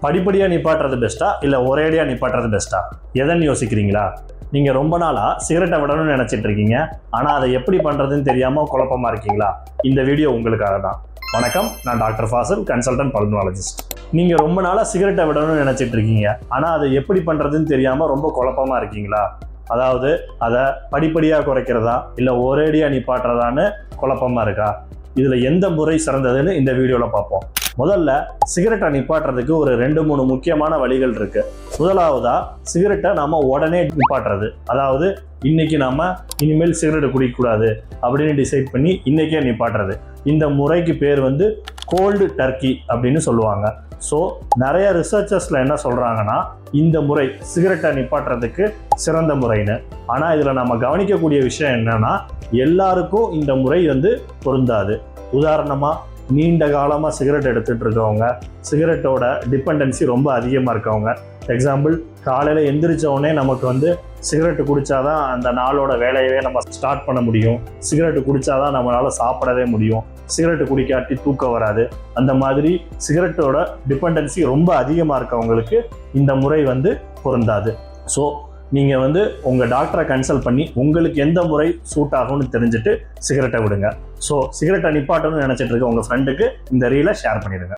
படிப்படியாக நிப்பாட்டுறது பெஸ்ட்டா இல்லை ஒரேடியாக நிப்பாட்டுறது பெஸ்ட்டா எதன்னு யோசிக்கிறீங்களா? நீங்கள் ரொம்ப நாளாக சிகரெட்டை விடணும்னு நினச்சிட்டு இருக்கீங்க, ஆனால் அதை எப்படி பண்ணுறதுன்னு தெரியாமல் குழப்பமாக இருக்கீங்களா? இந்த வீடியோ உங்களுக்காக தான். வணக்கம், நான் டாக்டர் ஃபாசில், கன்சல்டன்ட் பல்மனாலஜிஸ்ட். நீங்கள் ரொம்ப நாளாக சிகரெட்டை விடணும்னு நினச்சிட்டு இருக்கீங்க, ஆனால் அதை எப்படி பண்ணுறதுன்னு தெரியாமல் ரொம்ப குழப்பமாக இருக்கீங்களா? அதாவது அதை படிப்படியாக குறைக்கிறதா இல்லை ஒரேடியாக நிப்பாட்டுறதான்னு குழப்பமாக இருக்கா? இதில் எந்த முறை சிறந்ததுன்னு இந்த வீடியோவில் பார்ப்போம். முதல்ல சிகரெட்டை நிப்பாட்டுறதுக்கு ஒரு 2-3 முக்கியமான வழிகள் இருக்கு. முதலாவதா சிகரெட்டை நாம உடனே நிப்பாட்டுறது. அதாவது இன்னைக்கு நாம இனிமேல் சிகரெட் குடிக்கக்கூடாது அப்படின்னு டிசைட் பண்ணி இன்னைக்கே நிப்பாட்டுறது. இந்த முறைக்கு பேர் கோல்டு டர்க்கி அப்படின்னு சொல்லுவாங்க. ஸோ நிறைய ரிசர்ச்சர்ஸில் என்ன சொல்கிறாங்கன்னா, இந்த முறை சிகரெட்டை நிப்பாட்டுறதுக்கு சிறந்த முறைன்னு. ஆனால் இதில் நம்ம கவனிக்கக்கூடிய விஷயம் என்னன்னா, எல்லாருக்கும் இந்த முறை பொருந்தாது. உதாரணமாக, நீண்ட காலமாக சிகரெட் எடுத்துகிட்டு இருக்கவங்க, சிகரெட்டோட டிபெண்டன்சி ரொம்ப அதிகமாக இருக்கவங்க. எக்ஸாம்பிள், காலையில் எந்திரிச்சோடனே நமக்கு சிகரெட்டு குடித்தாதான் அந்த நாளோட வேலையவே நம்ம ஸ்டார்ட் பண்ண முடியும். சிகரெட்டு குடித்தாதான் நம்மளால் சாப்பிடவே முடியும். சிகரெட்டு குடிக்காட்டி தூக்கம் வராது. அந்த மாதிரி சிகரெட்டோட டிபெண்டன்சி ரொம்ப அதிகமாக இருக்கவங்களுக்கு இந்த முறை பொருந்தாது. ஸோ நீங்கள் உங்கள் டாக்டரை கன்சல்ட் பண்ணி உங்களுக்கு எந்த முறை சூட் ஆகும்னு தெரிஞ்சுட்டு சிகரெட்டை விடுங்க. ஸோ சிகரெட்டை நிப்பாட்டணும்னு நினச்சிட்டு இருக்க உங்கள் ஃப்ரெண்டுக்கு இந்த ரீலை ஷேர் பண்ணிடுங்க.